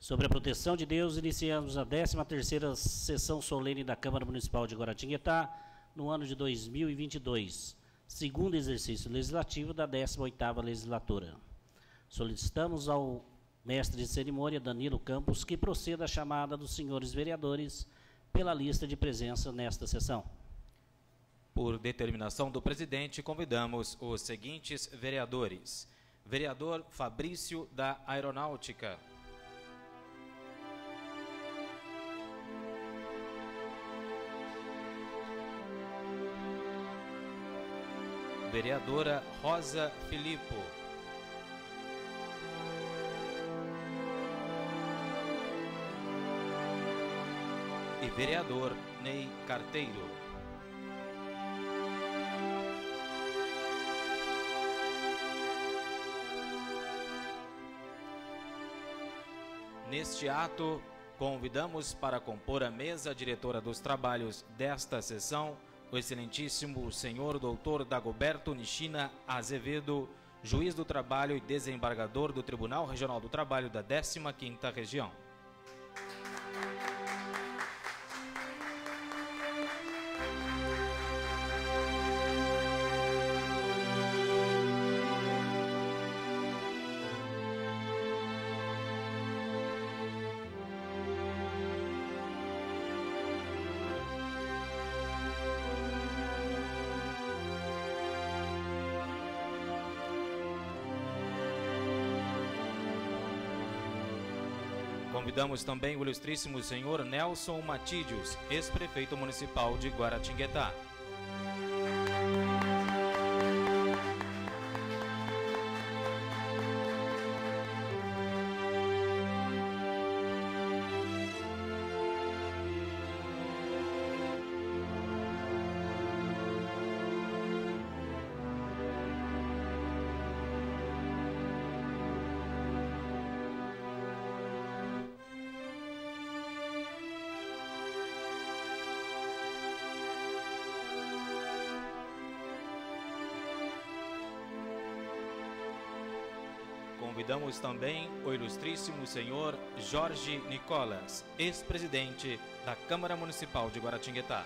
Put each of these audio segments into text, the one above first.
Sobre a proteção de Deus, iniciamos a 13ª sessão solene da Câmara Municipal de Guaratinguetá, no ano de 2022, segundo exercício legislativo da 18ª legislatura. Solicitamos ao mestre de cerimônia, Danilo Campos, que proceda à chamada dos senhores vereadores pela lista de presença nesta sessão. Por determinação do presidente, convidamos os seguintes vereadores. Vereador Fabrício da Aeronáutica. Vereadora Rosa Filippo. E vereador Ney Carteiro. Neste ato, convidamos para compor a mesa diretora dos trabalhos desta sessão o excelentíssimo senhor doutor Dagoberto Nishina Azevedo, juiz do trabalho e desembargador do Tribunal Regional do Trabalho da 15ª Região. Convidamos também o ilustríssimo senhor Nelson Matídios, ex-prefeito municipal de Guaratinguetá. Convidamos também o ilustríssimo senhor Jorge Nicolas, ex-presidente da Câmara Municipal de Guaratinguetá.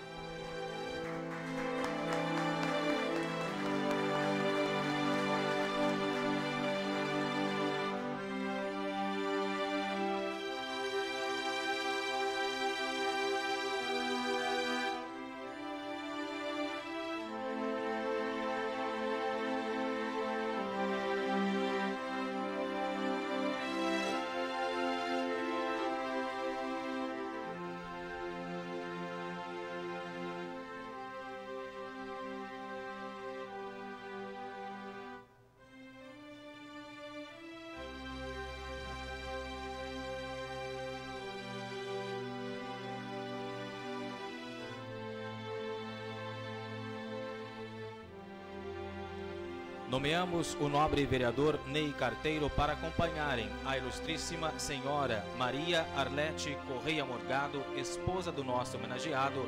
Nomeamos o nobre vereador Ney Carteiro para acompanharem a ilustríssima senhora Maria Arlete Correia Morgado, esposa do nosso homenageado,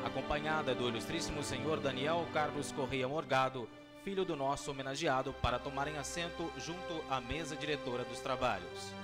acompanhada do ilustríssimo senhor Daniel Carlos Correia Morgado, filho do nosso homenageado, para tomarem assento junto à mesa diretora dos trabalhos.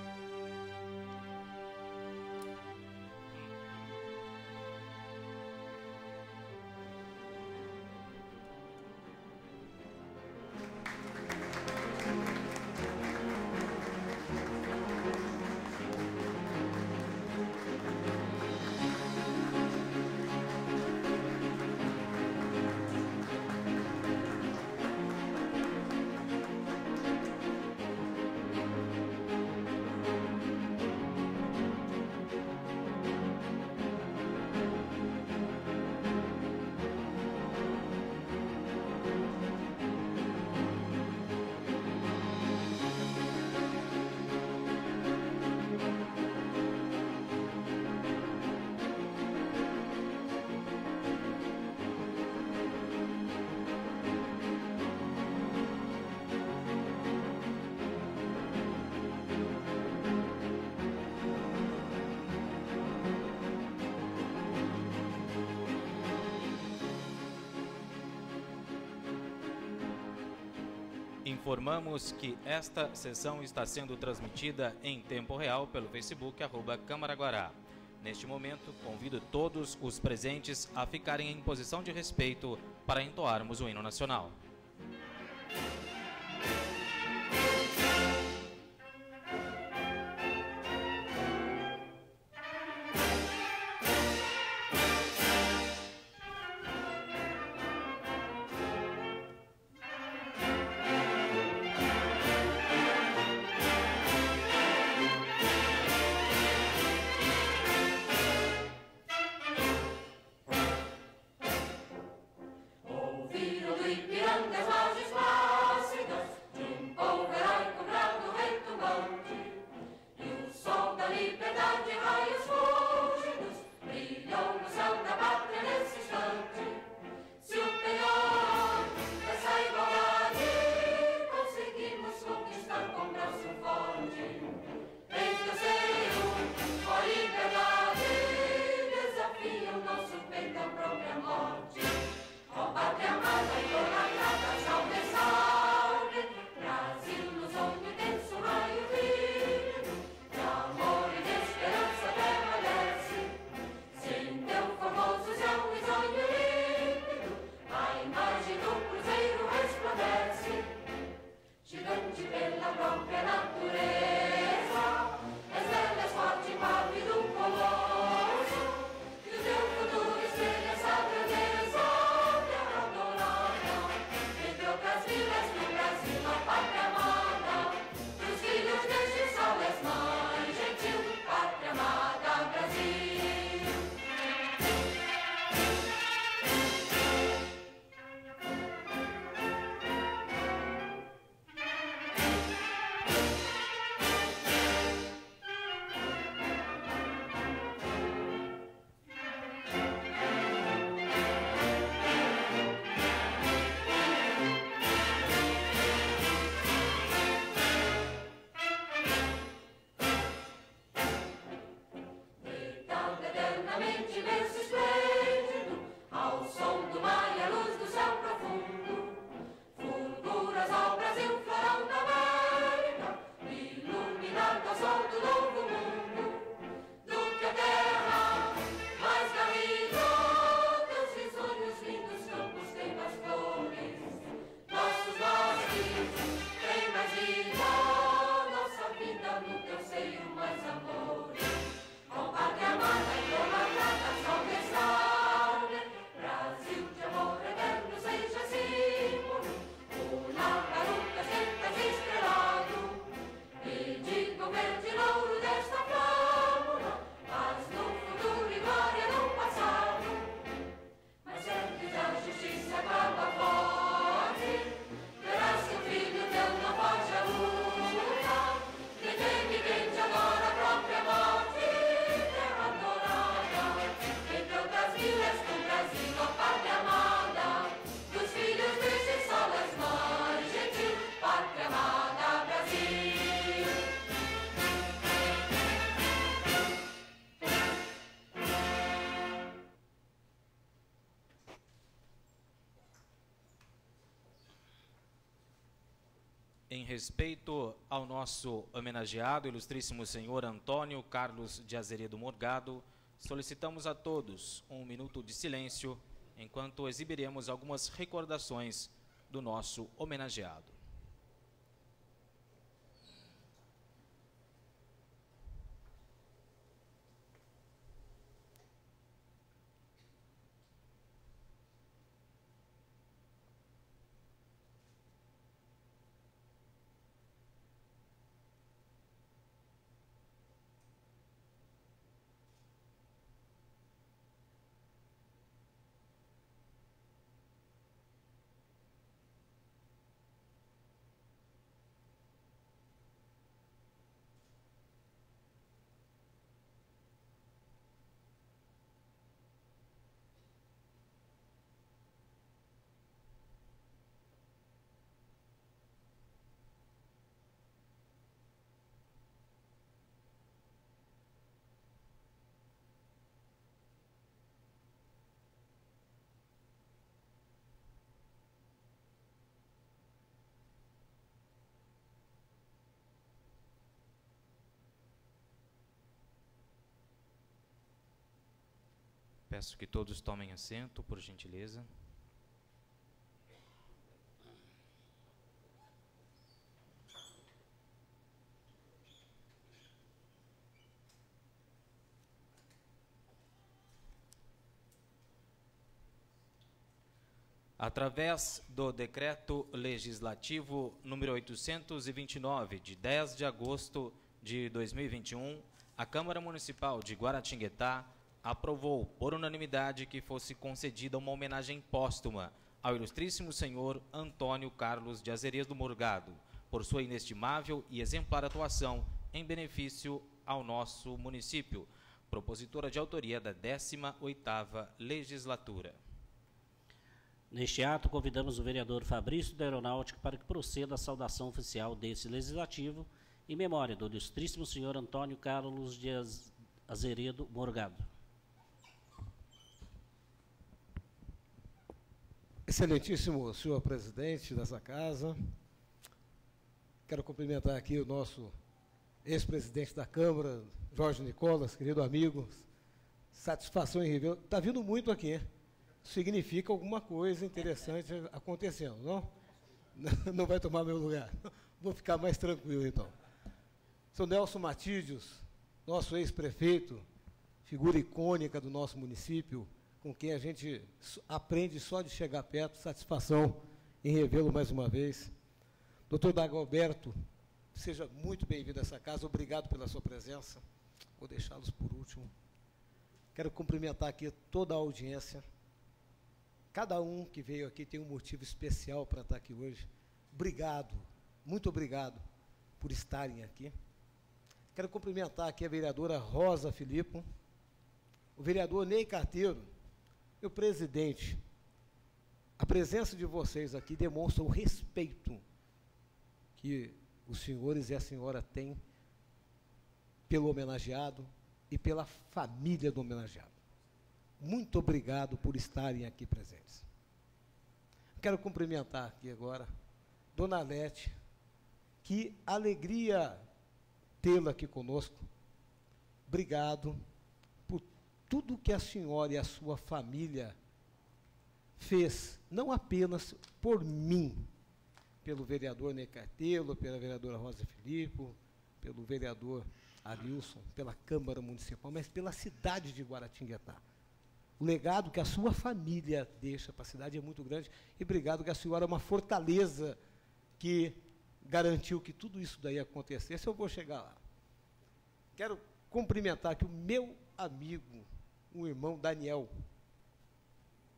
Informamos que esta sessão está sendo transmitida em tempo real pelo Facebook @Câmara Guará. Neste momento, convido todos os presentes a ficarem em posição de respeito para entoarmos o hino nacional. Em respeito ao nosso homenageado, ilustríssimo senhor Antônio Carlos de Azeredo Morgado, solicitamos a todos um minuto de silêncio enquanto exibiremos algumas recordações do nosso homenageado. Peço que todos tomem assento, por gentileza. Através do Decreto Legislativo número 829, de 10 de agosto de 2021, a Câmara Municipal de Guaratinguetá aprovou por unanimidade que fosse concedida uma homenagem póstuma ao ilustríssimo senhor Antônio Carlos de Azeredo Morgado, por sua inestimável e exemplar atuação em benefício ao nosso município, propositora de autoria da 18ª Legislatura. Neste ato, convidamos o vereador Fabrício da Aeronáutica para que proceda a saudação oficial desse legislativo em memória do ilustríssimo senhor Antônio Carlos de Azeredo Morgado. Excelentíssimo senhor presidente dessa casa, quero cumprimentar aqui o nosso ex-presidente da Câmara, Jorge Nicolas, querido amigo, satisfação em rever. Está vindo muito aqui, hein? Significa alguma coisa interessante acontecendo, não? Não vai tomar meu lugar. Vou ficar mais tranquilo, então. Sou Nelson Matídios, nosso ex-prefeito, figura icônica do nosso município, com quem a gente aprende só de chegar perto, satisfação em revê-lo mais uma vez. Doutor Dagoberto, seja muito bem-vindo a essa casa, obrigado pela sua presença. Vou deixá-los por último. Quero cumprimentar aqui toda a audiência. Cada um que veio aqui tem um motivo especial para estar aqui hoje. Obrigado, muito obrigado por estarem aqui. Quero cumprimentar aqui a vereadora Rosa Filipe, o vereador Ney Carteiro e o presidente. A presença de vocês aqui demonstra o respeito que os senhores e a senhora têm pelo homenageado e pela família do homenageado. Muito obrigado por estarem aqui presentes. Quero cumprimentar aqui agora Dona Lete, que alegria tê-la aqui conosco. Obrigado por tudo que a senhora e a sua família fez, não apenas por mim, pelo vereador Ney Carteiro, pela vereadora Rosa Filipe, pelo vereador Arilson, pela Câmara Municipal, mas pela cidade de Guaratinguetá. O legado que a sua família deixa para a cidade é muito grande. E obrigado que a senhora é uma fortaleza que garantiu que tudo isso daí acontecesse. Eu vou chegar lá. Quero cumprimentar aqui o meu amigo, o irmão Daniel.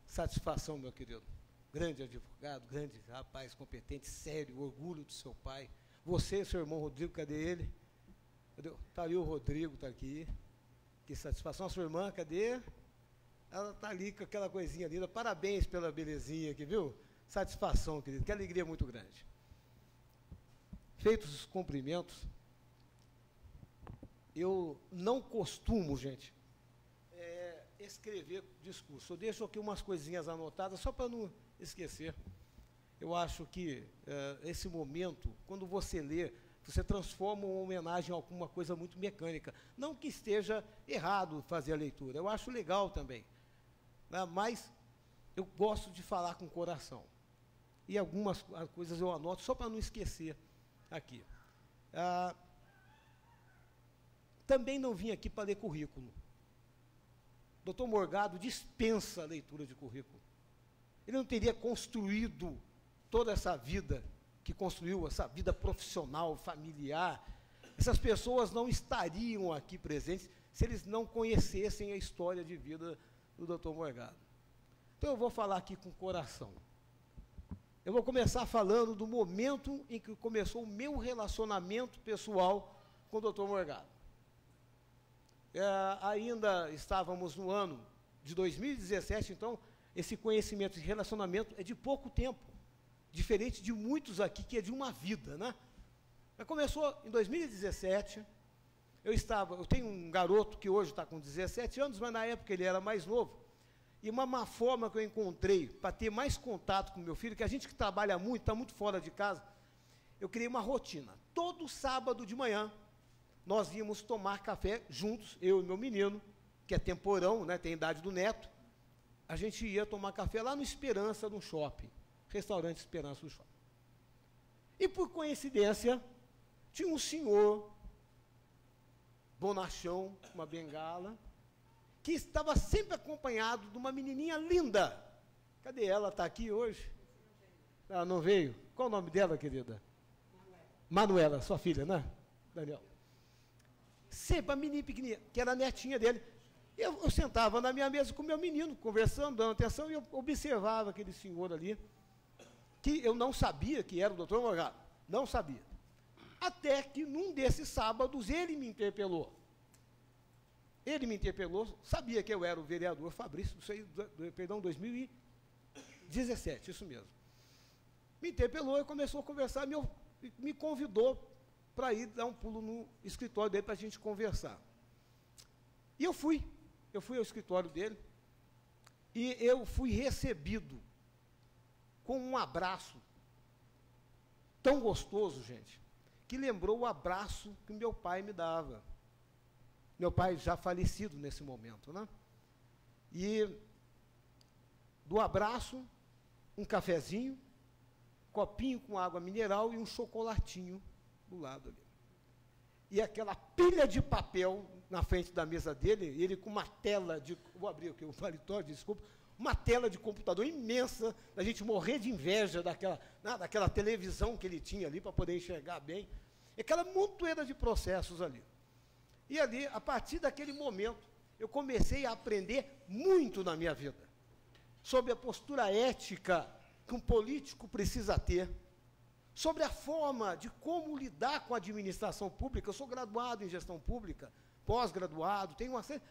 Satisfação, meu querido. Grande advogado, grande rapaz, competente, sério, orgulho do seu pai. Você, seu irmão Rodrigo, cadê ele? Está ali o Rodrigo, está aqui. Que satisfação. A sua irmã, cadê? Ela está ali com aquela coisinha linda. Parabéns pela belezinha aqui, viu? Satisfação, querido. Que alegria muito grande. Feitos os cumprimentos, eu não costumo, gente, escrever discurso. Eu deixo aqui umas coisinhas anotadas, só para não esquecer. Eu acho que esse momento, quando você lê, você transforma uma homenagem em alguma coisa muito mecânica. Não que esteja errado fazer a leitura, eu acho legal também. Mas eu gosto de falar com o coração. E algumas coisas eu anoto só para não esquecer aqui. Também não vim aqui para ler currículo. Dr. Morgado dispensa a leitura de currículo. Ele não teria construído toda essa vida que construiu, essa vida profissional, familiar. Essas pessoas não estariam aqui presentes se eles não conhecessem a história de vida do Dr. Morgado. Então eu vou falar aqui com o coração. Eu vou começar falando do momento em que começou o meu relacionamento pessoal com o Dr. Morgado. Ainda estávamos no ano de 2017, então esse conhecimento de relacionamento é de pouco tempo, diferente de muitos aqui que é de uma vida, né? Mas começou em 2017. Eu tenho um garoto que hoje está com 17 anos, mas na época ele era mais novo. E uma forma que eu encontrei para ter mais contato com meu filho, que a gente que trabalha muito, está muito fora de casa, eu criei uma rotina. Todo sábado de manhã, nós íamos tomar café juntos, eu e meu menino, que é temporão, né, tem a idade do neto, a gente ia tomar café lá no Esperança, no shopping, restaurante Esperança do shopping. E, por coincidência, tinha um senhor, bonachão, uma bengala, que estava sempre acompanhado de uma menininha linda. Cadê ela? Está aqui hoje? Ela não veio? Qual o nome dela, querida? Manuela, sua filha, né, Daniel? Sempre a menina pequenininha, que era a netinha dele. Eu sentava na minha mesa com o meu menino, conversando, dando atenção, e eu observava aquele senhor ali, que eu não sabia que era o doutor Morgado, não sabia. Até que, num desses sábados, ele me interpelou. Ele me interpelou, sabia que eu era o vereador Fabrício, isso aí, perdão, 2017, isso mesmo. Me interpelou e começou a conversar, me convidou para ir dar um pulo no escritório dele para a gente conversar. E eu fui ao escritório dele, e eu fui recebido com um abraço tão gostoso, gente, que lembrou o abraço que meu pai me dava. Meu pai já falecido nesse momento, né? E do abraço, um cafezinho, copinho com água mineral e um chocolatinho do lado ali. E aquela pilha de papel na frente da mesa dele, ele com uma tela de... Vou abrir aqui o paletó, desculpa. Uma tela de computador imensa, da gente morrer de inveja daquela televisão que ele tinha ali, para poder enxergar bem. E aquela montoeira de processos ali. E ali, a partir daquele momento, eu comecei a aprender muito na minha vida. Sobre a postura ética que um político precisa ter, sobre a forma de como lidar com a administração pública. Eu sou graduado em gestão pública, pós-graduado, tenho uma série...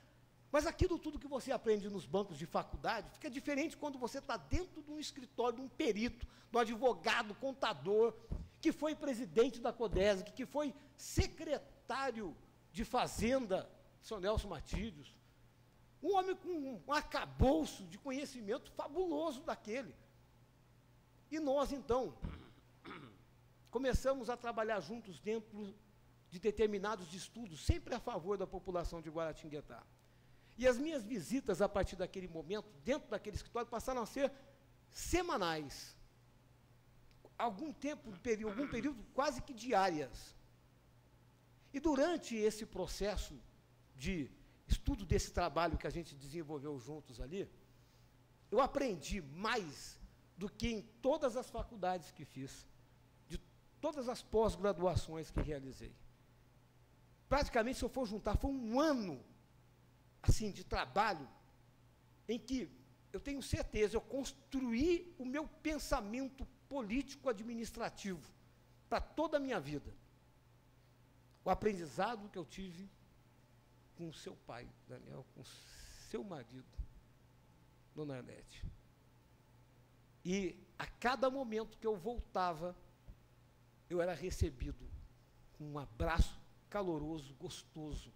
Mas aquilo tudo que você aprende nos bancos de faculdade fica diferente quando você está dentro de um escritório, de um perito, de um advogado, contador, que foi presidente da Codesc, que foi secretário de Fazenda, São Nelson Matílios. Um homem com um arcabouço de conhecimento fabuloso daquele. E nós, então, começamos a trabalhar juntos dentro de determinados estudos, sempre a favor da população de Guaratinguetá. E as minhas visitas, a partir daquele momento, dentro daquele escritório, passaram a ser semanais. Algum período quase que diárias. E durante esse processo de estudo desse trabalho que a gente desenvolveu juntos ali, eu aprendi mais do que em todas as faculdades que fiz, de todas as pós-graduações que realizei. Praticamente, se eu for juntar, foi um ano assim, de trabalho, em que eu tenho certeza, eu construí o meu pensamento político-administrativo para toda a minha vida. O aprendizado que eu tive com o seu pai, Daniel, com seu marido, Dona Arlete. E a cada momento que eu voltava, eu era recebido com um abraço caloroso, gostoso,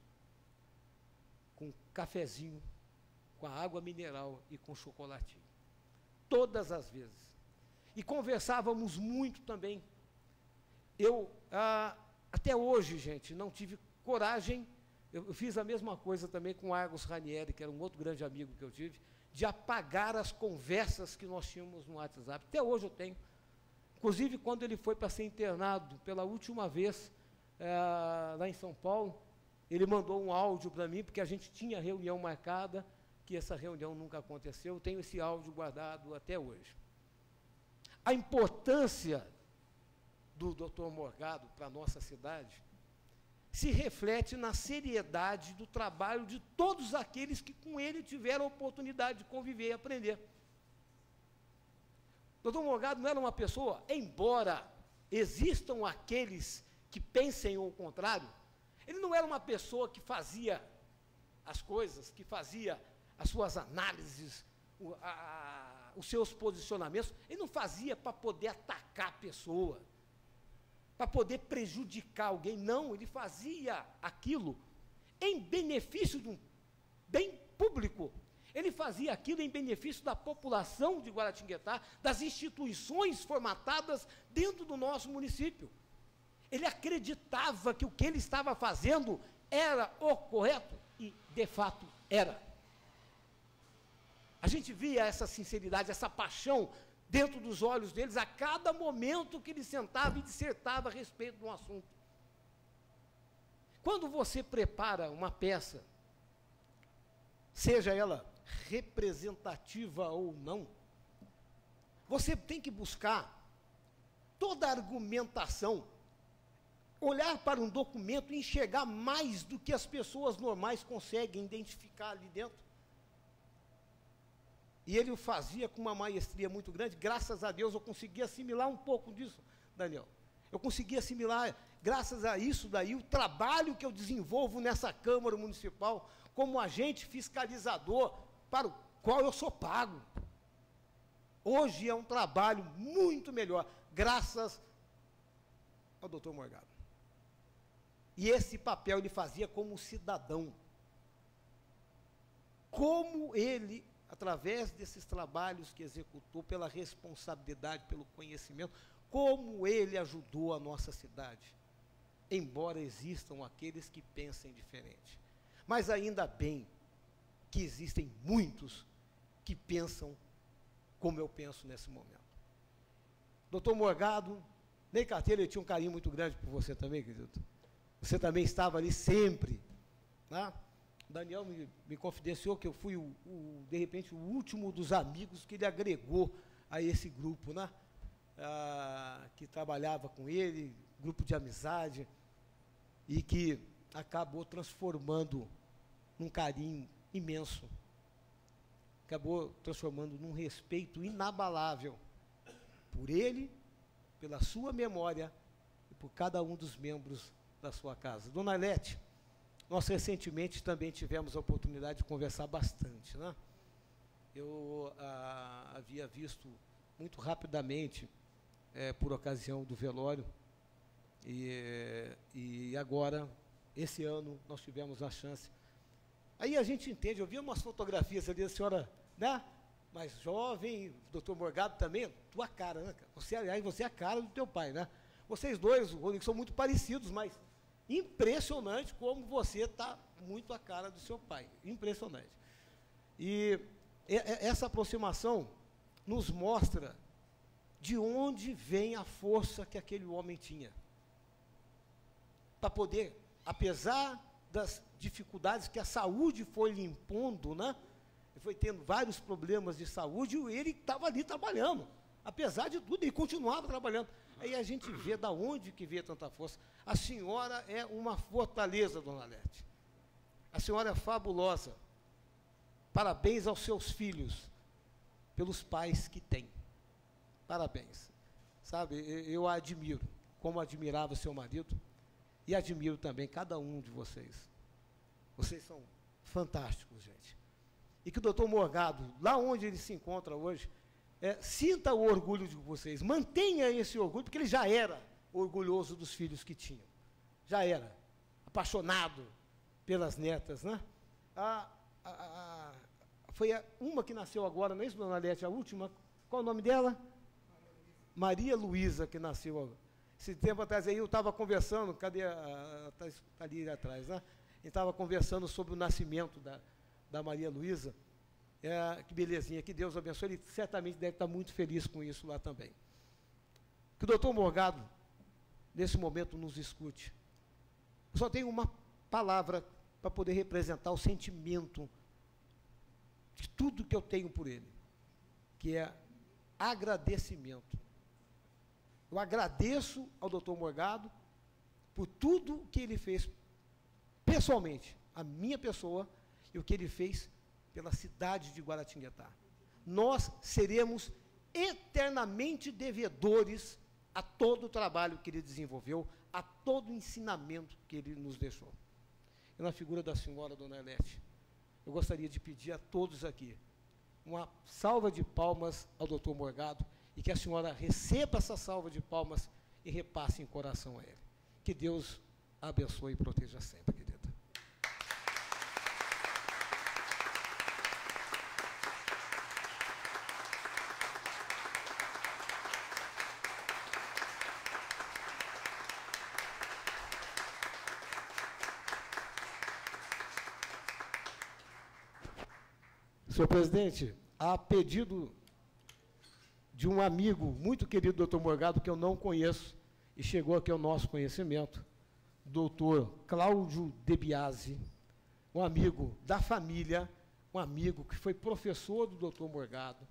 com cafezinho, com a água mineral e com chocolatinho. Todas as vezes. E conversávamos muito também. Eu, até hoje, gente, não tive coragem, eu fiz a mesma coisa também com Argos Ranieri, que era um outro grande amigo que eu tive, de apagar as conversas que nós tínhamos no WhatsApp. Até hoje eu tenho. Inclusive, quando ele foi para ser internado pela última vez, lá em São Paulo, ele mandou um áudio para mim, porque a gente tinha reunião marcada, que essa reunião nunca aconteceu. Eu tenho esse áudio guardado até hoje. A importância do Dr. Morgado para a nossa cidade se reflete na seriedade do trabalho de todos aqueles que com ele tiveram a oportunidade de conviver e aprender. Dr. Morgado não era uma pessoa, embora existam aqueles que pensem o contrário, ele não era uma pessoa que fazia as coisas, que fazia as suas análises, os seus posicionamentos, ele não fazia para poder atacar a pessoa, para poder prejudicar alguém, não, ele fazia aquilo em benefício de um bem público, ele fazia aquilo em benefício da população de Guaratinguetá, das instituições formatadas dentro do nosso município. Ele acreditava que o que ele estava fazendo era o correto, e, de fato, Era. A gente via essa sinceridade, essa paixão dentro dos olhos deles a cada momento que ele sentava e dissertava a respeito de um assunto. Quando você prepara uma peça, seja ela representativa ou não, você tem que buscar toda a argumentação, olhar para um documento e enxergar mais do que as pessoas normais conseguem identificar ali dentro. E ele o fazia com uma maestria muito grande. Graças a Deus eu consegui assimilar um pouco disso, Daniel. Eu consegui assimilar, graças a isso daí, o trabalho que eu desenvolvo nessa Câmara Municipal como agente fiscalizador para o qual eu sou pago. Hoje é um trabalho muito melhor, graças ao doutor Morgado. E esse papel ele fazia como cidadão. Como ele, através desses trabalhos que executou, pela responsabilidade, pelo conhecimento, como ele ajudou a nossa cidade. Embora existam aqueles que pensem diferente. Mas ainda bem que existem muitos que pensam como eu penso nesse momento. Doutor Morgado, Ney Carteiro, ele tinha um carinho muito grande por você também, querido. Você também estava ali sempre. Né? O Daniel me confidenciou que eu fui, de repente, o último dos amigos que ele agregou a esse grupo, né? Que trabalhava com ele, grupo de amizade, e que acabou transformando num carinho imenso, acabou transformando num respeito inabalável por ele, pela sua memória e por cada um dos membros da sua casa. Dona Arlete, nós recentemente também tivemos a oportunidade de conversar bastante, né? Eu havia visto muito rapidamente, por ocasião do velório, e agora, esse ano, nós tivemos a chance. Aí a gente entende, eu vi umas fotografias ali, a senhora, né, mais jovem, doutor Morgado também, tua cara, né, você é a cara do teu pai, né? Vocês dois, Rodrigo, são muito parecidos, mas impressionante como você está muito a cara do seu pai, impressionante. E essa aproximação nos mostra de onde vem a força que aquele homem tinha, para poder, apesar das dificuldades que a saúde foi lhe impondo, né? Ele foi tendo vários problemas de saúde, e ele estava ali trabalhando, apesar de tudo, ele continuava trabalhando. Aí a gente vê da onde que veio tanta força. A senhora é uma fortaleza, dona Arlete. A senhora é fabulosa. Parabéns aos seus filhos, pelos pais que têm. Parabéns. Sabe, eu a admiro, como admirava seu marido, e admiro também cada um de vocês. Vocês são fantásticos, gente. E que o doutor Morgado, lá onde ele se encontra hoje, sinta o orgulho de vocês, mantenha esse orgulho, porque ele já era orgulhoso dos filhos que tinha. Já era apaixonado pelas netas, né? Foi uma que nasceu agora, não é isso, dona Arlete? A última, qual o nome dela? Maria Luísa, que nasceu agora. Esse tempo atrás aí eu estava conversando, cadê está ali atrás, né? Eu estava conversando sobre o nascimento da Maria Luísa. Que belezinha, que Deus abençoe, ele certamente deve estar muito feliz com isso lá também. Que o doutor Morgado, nesse momento, nos escute. Eu só tenho uma palavra para poder representar o sentimento de tudo que eu tenho por ele, que é agradecimento. Eu agradeço ao doutor Morgado por tudo que ele fez pessoalmente, a minha pessoa, e o que ele fez pela cidade de Guaratinguetá. Nós seremos eternamente devedores a todo o trabalho que ele desenvolveu, a todo o ensinamento que ele nos deixou. E na figura da senhora, dona Arlete, eu gostaria de pedir a todos aqui uma salva de palmas ao doutor Morgado, e que a senhora receba essa salva de palmas e repasse em coração a ele. Que Deus a abençoe e proteja sempre, querida. Senhor presidente, a pedido de um amigo muito querido, doutor Morgado, que eu não conheço, e chegou aqui ao nosso conhecimento, doutor Cláudio De Biasi, um amigo da família, um amigo que foi professor do doutor Morgado.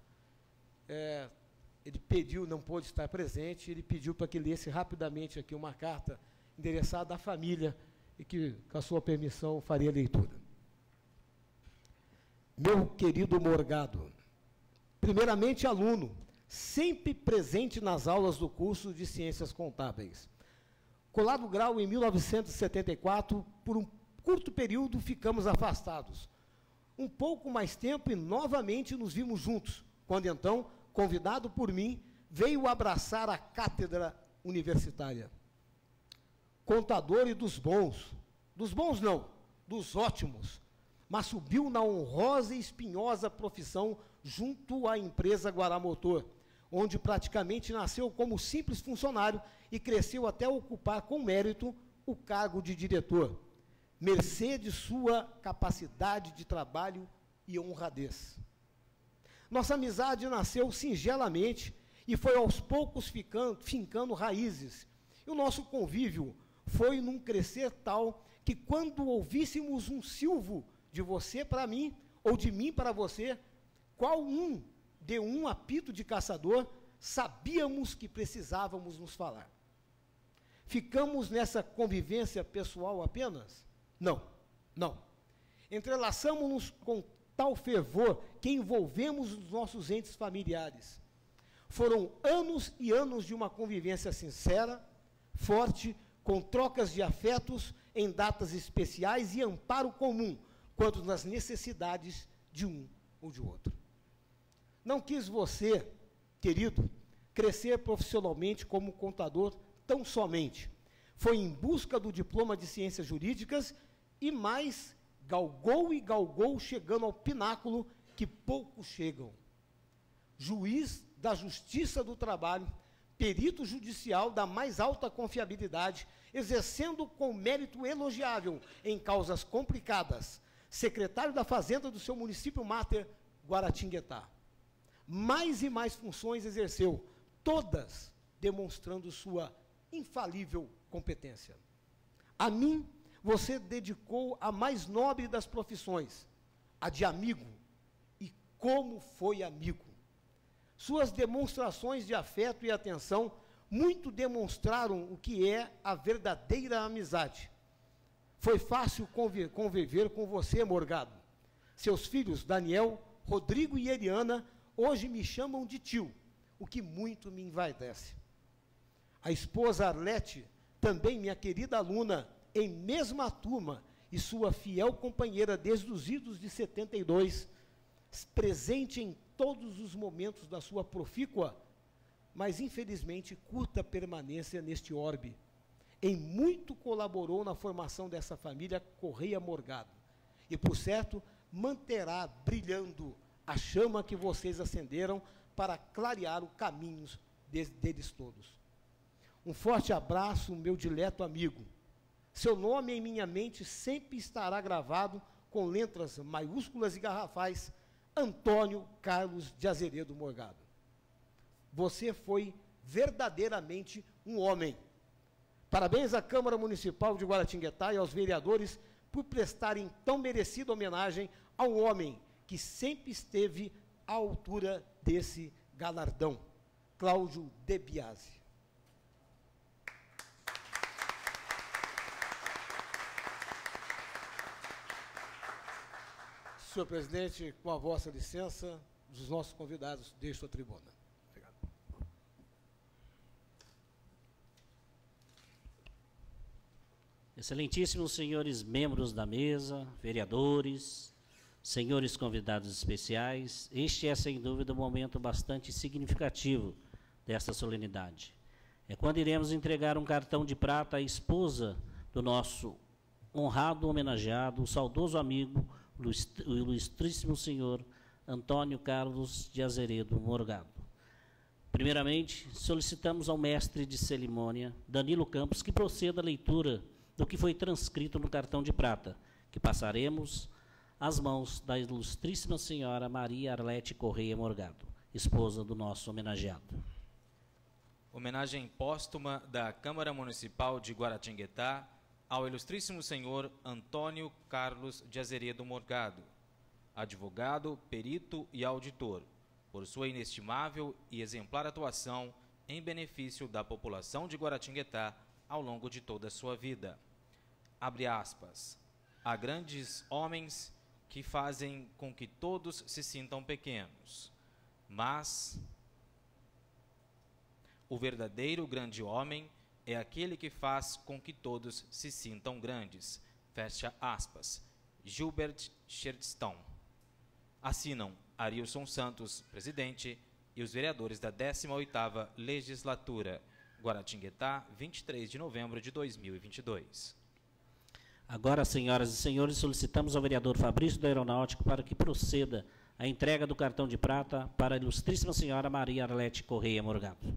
Ele pediu, não pôde estar presente, ele pediu para que lesse rapidamente aqui uma carta endereçada à família e que, com a sua permissão, faria a leitura. Meu querido Morgado, primeiramente aluno, sempre presente nas aulas do curso de Ciências Contábeis. Colado grau em 1974, por um curto período ficamos afastados. Um pouco mais tempo e novamente nos vimos juntos, quando então, convidado por mim, veio abraçar a cátedra universitária. Contador e dos bons não, dos ótimos, mas subiu na honrosa e espinhosa profissão junto à empresa Guaramotor, onde praticamente nasceu como simples funcionário e cresceu até ocupar com mérito o cargo de diretor, mercê de sua capacidade de trabalho e honradez. Nossa amizade nasceu singelamente e foi aos poucos fincando raízes. E o nosso convívio foi num crescer tal que quando ouvíssemos um silvo de você para mim, ou de mim para você, qual de um apito de caçador, sabíamos que precisávamos nos falar. Ficamos nessa convivência pessoal apenas? Não, não. Entrelaçamos-nos com tal fervor que envolvemos os nossos entes familiares. Foram anos e anos de uma convivência sincera, forte, com trocas de afetos em datas especiais e amparo comum, quanto nas necessidades de um ou de outro. Não quis você, querido, crescer profissionalmente como contador tão somente. Foi em busca do diploma de Ciências Jurídicas e mais galgou e galgou, chegando ao pináculo que poucos chegam. Juiz da Justiça do Trabalho, perito judicial da mais alta confiabilidade, exercendo com mérito elogiável em causas complicadas, secretário da Fazenda do seu município máter, Guaratinguetá. Mais e mais funções exerceu, todas demonstrando sua infalível competência. A mim, você dedicou a mais nobre das profissões, a de amigo. E como foi amigo! Suas demonstrações de afeto e atenção muito demonstraram o que é a verdadeira amizade. Foi fácil conviver com você, Morgado. Seus filhos, Daniel, Rodrigo e Eliana, hoje me chamam de tio, o que muito me envaidece. A esposa Arlete, também minha querida aluna, em mesma turma, e sua fiel companheira desde os idos de 72, presente em todos os momentos da sua profícua, mas infelizmente curta permanência neste orbe. Em muito colaborou na formação dessa família Correia Morgado, e por certo manterá brilhando a chama que vocês acenderam para clarear os caminhos deles todos. Um forte abraço, meu dileto amigo. Seu nome em minha mente sempre estará gravado com letras maiúsculas e garrafais, Antônio Carlos de Azeredo Morgado. Você foi verdadeiramente um homem. Parabéns à Câmara Municipal de Guaratinguetá e aos vereadores por prestarem tão merecida homenagem ao homem que sempre esteve à altura desse galardão, Cláudio De Biasi. Senhor presidente, com a vossa licença, os nossos convidados deixam a tribuna. Obrigado. Excelentíssimos senhores membros da mesa, vereadores, senhores convidados especiais, este é, sem dúvida, um momento bastante significativo desta solenidade. É quando iremos entregar um cartão de prata à esposa do nosso honrado homenageado, o saudoso amigo, o ilustríssimo senhor Antônio Carlos de Azeredo Morgado. Primeiramente, solicitamos ao mestre de cerimônia, Danilo Campos, que proceda à leitura do que foi transcrito no cartão de prata, que passaremos às mãos da ilustríssima senhora Maria Arlete Correia Morgado, esposa do nosso homenageado. Homenagem póstuma da Câmara Municipal de Guaratinguetá ao ilustríssimo senhor Antônio Carlos de Azeredo Morgado, advogado, perito e auditor, por sua inestimável e exemplar atuação em benefício da população de Guaratinguetá ao longo de toda a sua vida. Abre aspas. Há grandes homens que fazem com que todos se sintam pequenos, mas o verdadeiro grande homem é aquele que faz com que todos se sintam grandes. Fecha aspas. Gilbert Schertstone. Assinam Arilson Santos, presidente, e os vereadores da 18ª Legislatura. Guaratinguetá, 23 de novembro de 2022. Agora, senhoras e senhores, solicitamos ao vereador Fabrício da Aeronáutica para que proceda a entrega do cartão de prata para a ilustríssima senhora Maria Arlete Correia Morgado.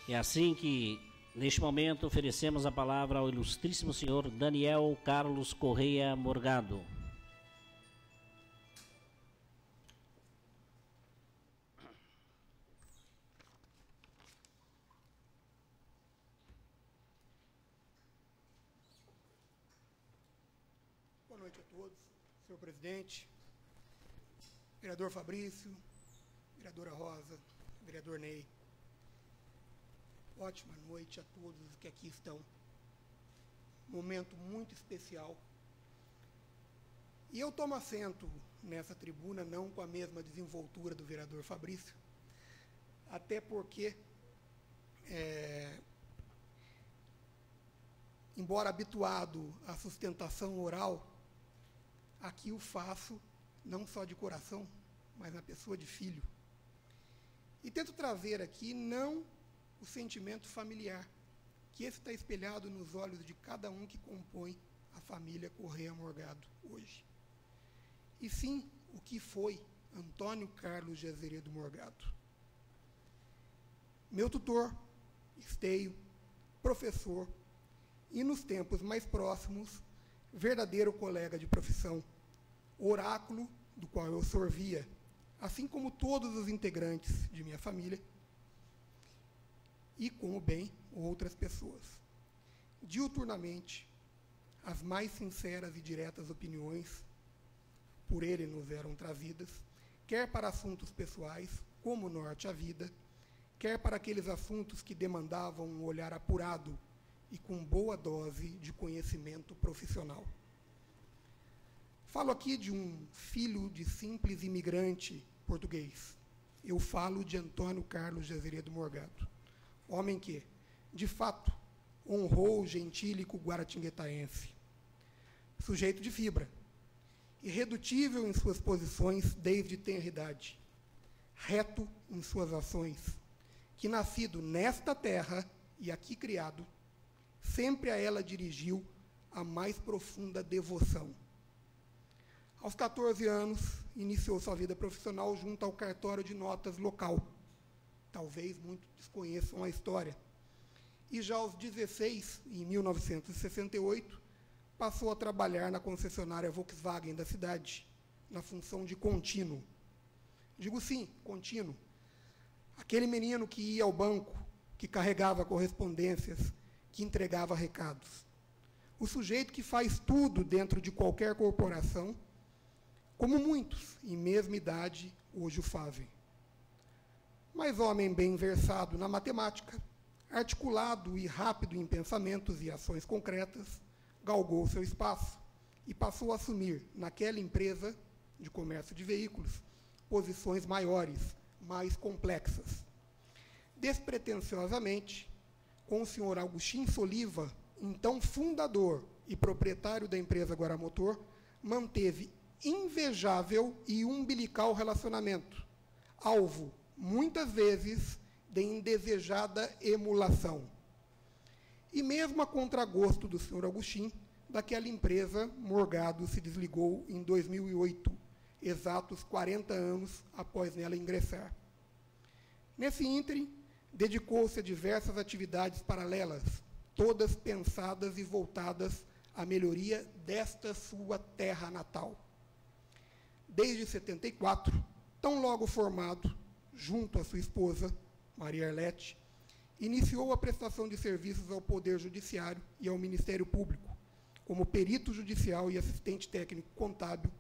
É assim que, neste momento, oferecemos a palavra ao ilustríssimo senhor Daniel Carlos Correia Morgado. Boa noite a todos, senhor presidente, vereador Fabrício, vereadora Rosa, vereador Ney. Ótima noite a todos que aqui estão. Momento muito especial. E eu tomo assento nessa tribuna, não com a mesma desenvoltura do vereador Fabrício, até porque, embora habituado à sustentação oral, aqui o faço não só de coração, mas na pessoa de filho. E tento trazer aqui não o sentimento familiar, que esse está espelhado nos olhos de cada um que compõe a família Correia Morgado hoje. E sim, o que foi Antônio Carlos de Azeredo Morgado. Meu tutor, esteio, professor, e nos tempos mais próximos, verdadeiro colega de profissão, oráculo do qual eu sorvia, assim como todos os integrantes de minha família, e, como bem, outras pessoas. Diuturnamente, as mais sinceras e diretas opiniões por ele nos eram trazidas, quer para assuntos pessoais, como norte à vida, quer para aqueles assuntos que demandavam um olhar apurado e com boa dose de conhecimento profissional. Falo aqui de um filho de simples imigrante português. Eu falo de Antônio Carlos de Azeredo Morgado. Homem que, de fato, honrou o gentílico guaratinguetaense. Sujeito de fibra, irredutível em suas posições desde tenra idade, reto em suas ações, que, nascido nesta terra e aqui criado, sempre a ela dirigiu a mais profunda devoção. Aos 14 anos, iniciou sua vida profissional junto ao cartório de notas local. Talvez muitos desconheçam a história. E já aos 16, em 1968, passou a trabalhar na concessionária Volkswagen da cidade, na função de contínuo. Digo sim, contínuo. Aquele menino que ia ao banco, que carregava correspondências, que entregava recados. O sujeito que faz tudo dentro de qualquer corporação, como muitos, em mesma idade, hoje o fazem. Mas homem bem versado na matemática, articulado e rápido em pensamentos e ações concretas, galgou seu espaço e passou a assumir, naquela empresa de comércio de veículos, posições maiores, mais complexas. Despretensiosamente, com o senhor Agostinho Soliva, então fundador e proprietário da empresa Guaramotor, manteve invejável e umbilical relacionamento, alvo, muitas vezes, de indesejada emulação. E mesmo a contragosto do senhor Agostinho, daquela empresa, Morgado se desligou em 2008, exatos 40 anos após nela ingressar. Nesse ínterim, dedicou-se a diversas atividades paralelas, todas pensadas e voltadas à melhoria desta sua terra natal. Desde 74, tão logo formado, junto à sua esposa, Maria Arlete, iniciou a prestação de serviços ao Poder Judiciário e ao Ministério Público, como perito judicial e assistente técnico contábil,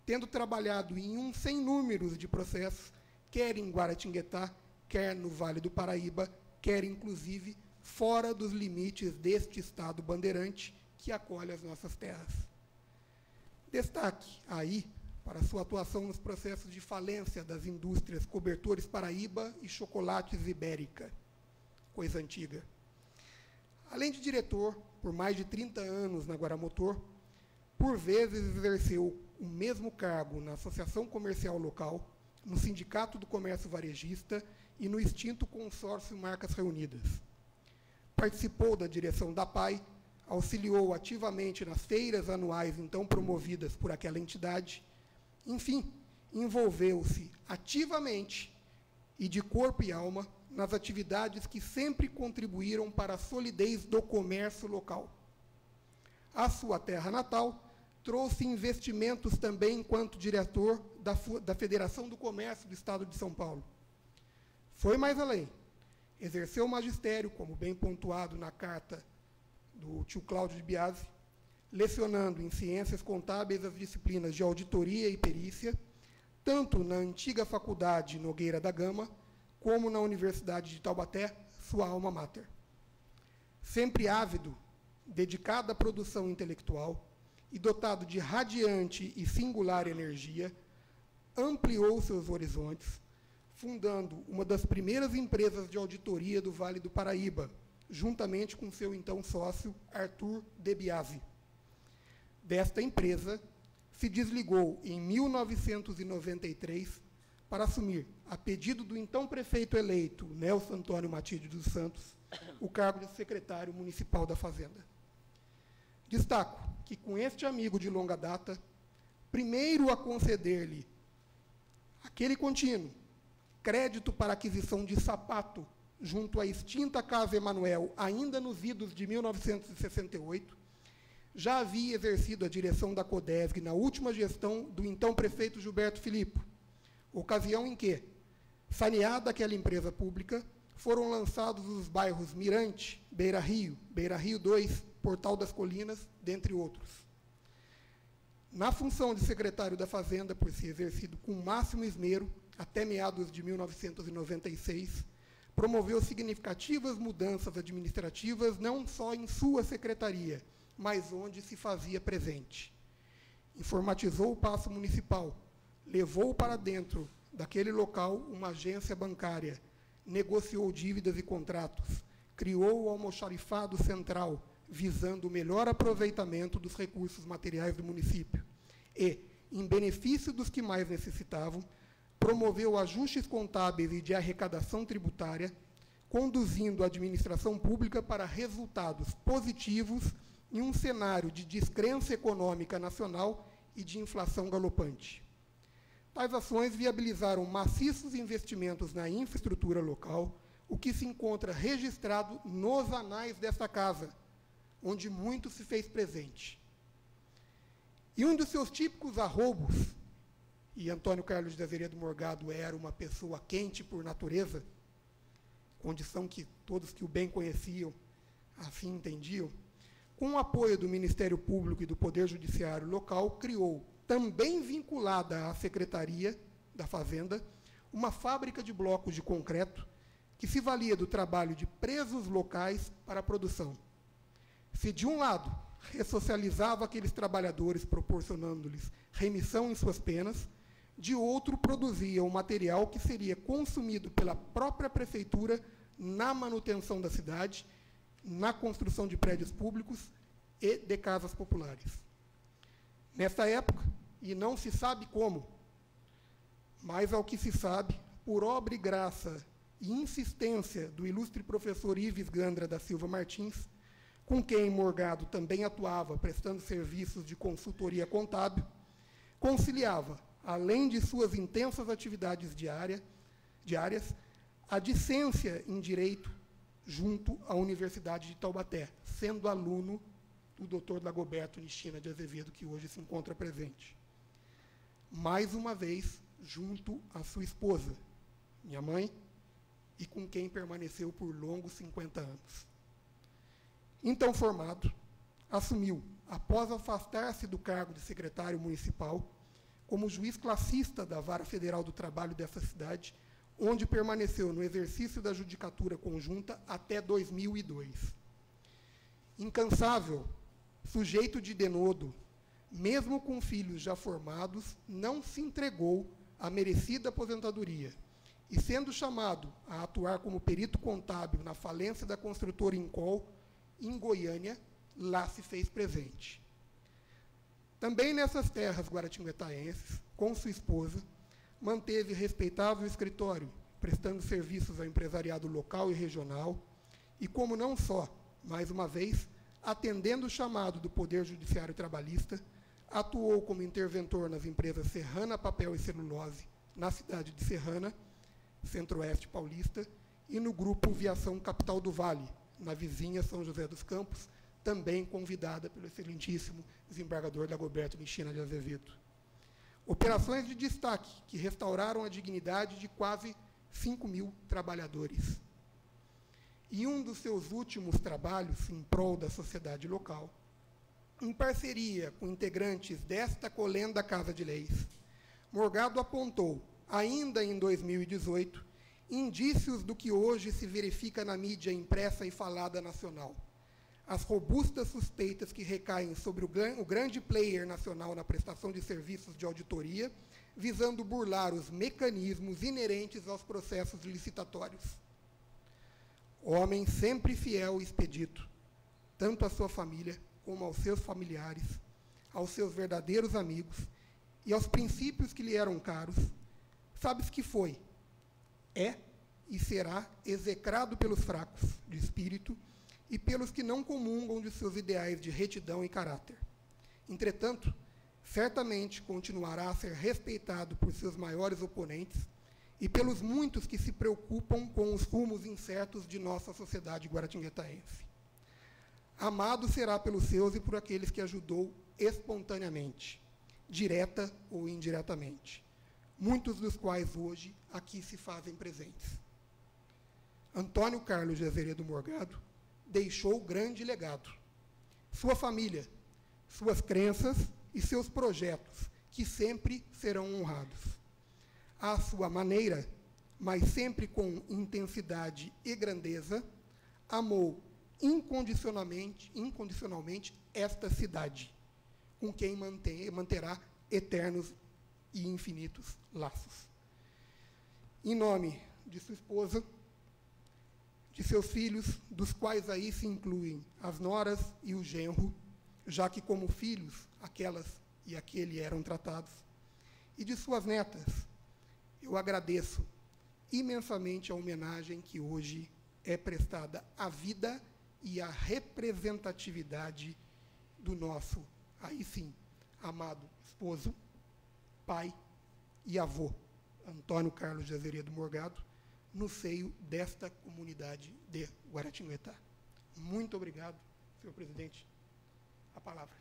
tendo trabalhado em um sem números de processos, quer em Guaratinguetá, quer no Vale do Paraíba, quer, inclusive, fora dos limites deste Estado bandeirante que acolhe as nossas terras. Destaque, aí, para sua atuação nos processos de falência das indústrias Cobertores Paraíba e Chocolates Ibérica, coisa antiga. Além de diretor, por mais de 30 anos na Guaramotor, por vezes exerceu o mesmo cargo na Associação Comercial Local, no Sindicato do Comércio Varejista e no extinto consórcio Marcas Reunidas. Participou da direção da PAI, auxiliou ativamente nas feiras anuais então promovidas por aquela entidade. Enfim, envolveu-se ativamente e de corpo e alma nas atividades que sempre contribuíram para a solidez do comércio local. A sua terra natal trouxe investimentos também enquanto diretor da Federação do Comércio do Estado de São Paulo. Foi mais além. Exerceu o magistério, como bem pontuado na carta do tio Cláudio de Biasi, lecionando em ciências contábeis as disciplinas de auditoria e perícia, tanto na antiga Faculdade Nogueira da Gama, como na Universidade de Taubaté, sua alma mater. Sempre ávido, dedicado à produção intelectual e dotado de radiante e singular energia, ampliou seus horizontes, fundando uma das primeiras empresas de auditoria do Vale do Paraíba, juntamente com seu então sócio, Arthur de Biasi. Desta empresa, se desligou em 1993 para assumir, a pedido do então prefeito eleito, Nelson Antônio Matilde dos Santos, o cargo de secretário municipal da Fazenda. Destaco que, com este amigo de longa data, primeiro a conceder-lhe aquele contínuo, crédito para aquisição de sapato junto à extinta Casa Emanuel, ainda nos idos de 1968, já havia exercido a direção da Codesg na última gestão do então prefeito Gilberto Filippo, ocasião em que, saneada aquela empresa pública, foram lançados os bairros Mirante, Beira Rio 2, Portal das Colinas, dentre outros. Na função de secretário da Fazenda, por ser exercido com máximo esmero, até meados de 1996, promoveu significativas mudanças administrativas, não só em sua secretaria, mas onde se fazia presente. Informatizou o Paço Municipal, levou para dentro daquele local uma agência bancária, negociou dívidas e contratos, criou o almoxarifado central, visando o melhor aproveitamento dos recursos materiais do município e, em benefício dos que mais necessitavam, promoveu ajustes contábeis e de arrecadação tributária, conduzindo a administração pública para resultados positivos em um cenário de descrença econômica nacional e de inflação galopante. Tais ações viabilizaram maciços investimentos na infraestrutura local, o que se encontra registrado nos anais desta casa, onde muito se fez presente. E um dos seus típicos arroubos, e Antônio Carlos de Azeredo Morgado era uma pessoa quente por natureza, condição que todos que o bem conheciam assim entendiam, com o apoio do Ministério Público e do Poder Judiciário local, criou, também vinculada à Secretaria da Fazenda, uma fábrica de blocos de concreto que se valia do trabalho de presos locais para a produção. Se, de um lado, ressocializava aqueles trabalhadores, proporcionando-lhes remissão em suas penas, de outro, produzia um material que seria consumido pela própria prefeitura na manutenção da cidade, na construção de prédios públicos e de casas populares. Nessa época, e não se sabe como, mas ao que se sabe, por obra e graça e insistência do ilustre professor Ives Gandra da Silva Martins, com quem Morgado também atuava, prestando serviços de consultoria contábil, conciliava, além de suas intensas atividades diárias, a discência em Direito junto à Universidade de Taubaté, sendo aluno do Dr. Dagoberto Nishina de Azevedo, que hoje se encontra presente. Mais uma vez, junto à sua esposa, minha mãe, e com quem permaneceu por longos 50 anos. Então formado, assumiu, após afastar-se do cargo de secretário municipal, como juiz classista da Vara Federal do Trabalho dessa cidade, onde permaneceu no exercício da judicatura conjunta até 2002. Incansável, sujeito de denodo, mesmo com filhos já formados, não se entregou à merecida aposentadoria, e sendo chamado a atuar como perito contábil na falência da construtora Incol, em Goiânia, lá se fez presente. Também nessas terras guaratinguetaenses, com sua esposa, manteve respeitável escritório, prestando serviços ao empresariado local e regional, e como não só, mais uma vez, atendendo o chamado do Poder Judiciário Trabalhista, atuou como interventor nas empresas Serrana Papel e Celulose, na cidade de Serrana, Centro-Oeste Paulista, e no Grupo Viação Capital do Vale, na vizinha São José dos Campos, também convidada pelo excelentíssimo desembargador Dagoberto Nishina de Azevedo. Operações de destaque que restauraram a dignidade de quase 5.000 trabalhadores. E um dos seus últimos trabalhos em prol da sociedade local, em parceria com integrantes desta colenda Casa de Leis, Morgado apontou, ainda em 2018, indícios do que hoje se verifica na mídia impressa e falada nacional. As robustas suspeitas que recaem sobre o grande player nacional na prestação de serviços de auditoria, visando burlar os mecanismos inerentes aos processos licitatórios. Homem sempre fiel e expedito, tanto à sua família como aos seus familiares, aos seus verdadeiros amigos e aos princípios que lhe eram caros, sabes que foi, é e será execrado pelos fracos de espírito e pelos que não comungam de seus ideais de retidão e caráter. Entretanto, certamente continuará a ser respeitado por seus maiores oponentes e pelos muitos que se preocupam com os rumos incertos de nossa sociedade guaratinguetaense. Amado será pelos seus e por aqueles que ajudou espontaneamente, direta ou indiretamente, muitos dos quais hoje aqui se fazem presentes. Antônio Carlos de Azeredo Morgado deixou grande legado. Sua família, suas crenças e seus projetos, que sempre serão honrados. À sua maneira, mas sempre com intensidade e grandeza, amou incondicionalmente esta cidade, com quem manterá eternos e infinitos laços. Em nome de sua esposa, de seus filhos, dos quais aí se incluem as noras e o genro, já que como filhos aquelas e aquele eram tratados, e de suas netas, eu agradeço imensamente a homenagem que hoje é prestada à vida e à representatividade do nosso, aí sim, amado esposo, pai e avô, Antônio Carlos de Azeredo Morgado, no seio desta comunidade de Guaratinguetá. Muito obrigado, senhor presidente. A palavra.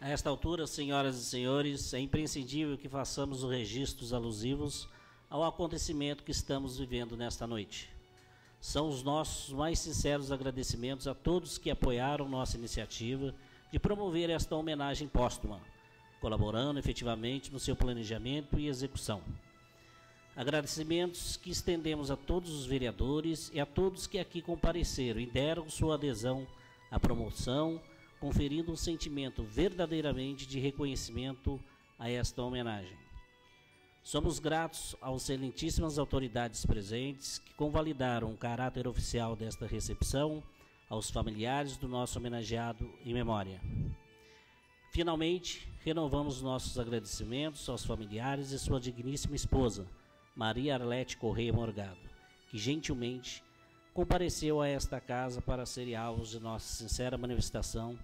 A esta altura, senhoras e senhores, é imprescindível que façamos os registros alusivos ao acontecimento que estamos vivendo nesta noite. São os nossos mais sinceros agradecimentos a todos que apoiaram nossa iniciativa de promover esta homenagem póstuma, colaborando efetivamente no seu planejamento e execução. Agradecimentos que estendemos a todos os vereadores e a todos que aqui compareceram e deram sua adesão à promoção, conferindo um sentimento verdadeiramente de reconhecimento a esta homenagem. Somos gratos às excelentíssimas autoridades presentes que convalidaram o caráter oficial desta recepção, aos familiares do nosso homenageado em memória. Finalmente, renovamos nossos agradecimentos aos familiares e sua digníssima esposa, Maria Arlete Correia Morgado, que gentilmente compareceu a esta casa para ser alvo de nossa sincera manifestação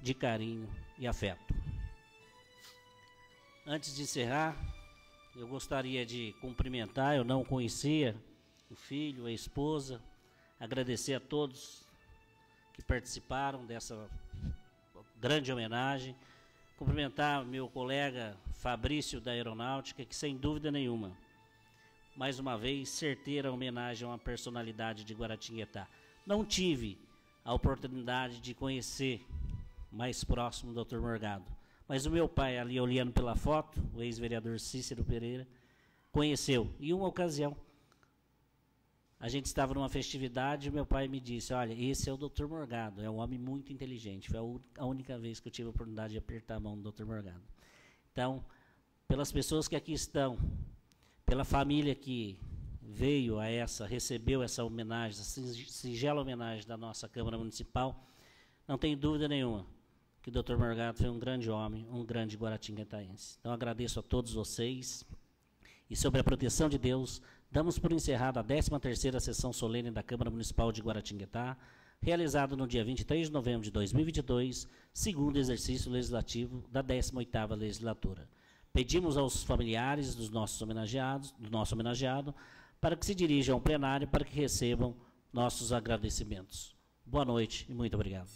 de carinho e afeto. Antes de encerrar, eu gostaria de cumprimentar, eu não conhecia o filho, a esposa, agradecer a todos que participaram dessa grande homenagem, cumprimentar meu colega Fabrício da Aeronáutica, que sem dúvida nenhuma, mais uma vez, certeira homenagem a uma personalidade de Guaratinguetá. Não tive a oportunidade de conhecer mais próximo do Dr. Morgado, mas o meu pai, ali olhando pela foto, o ex-vereador Cícero Pereira, conheceu. Em uma ocasião, a gente estava numa festividade e meu pai me disse, olha, esse é o Dr. Morgado, é um homem muito inteligente. Foi a única vez que eu tive a oportunidade de apertar a mão do Dr. Morgado. Então, pelas pessoas que aqui estão, pela família que veio a recebeu essa homenagem, essa singela homenagem da nossa Câmara Municipal, não tem dúvida nenhuma que o Dr. Morgado foi um grande homem, um grande guaratinguetaense. Então, agradeço a todos vocês e, sobre a proteção de Deus, damos por encerrada a 13ª sessão solene da Câmara Municipal de Guaratinguetá, realizada no dia 23 de novembro de 2022, segundo exercício legislativo da 18ª legislatura. Pedimos aos familiares do nosso homenageado, para que se dirijam ao plenário para que recebam nossos agradecimentos. Boa noite e muito obrigado.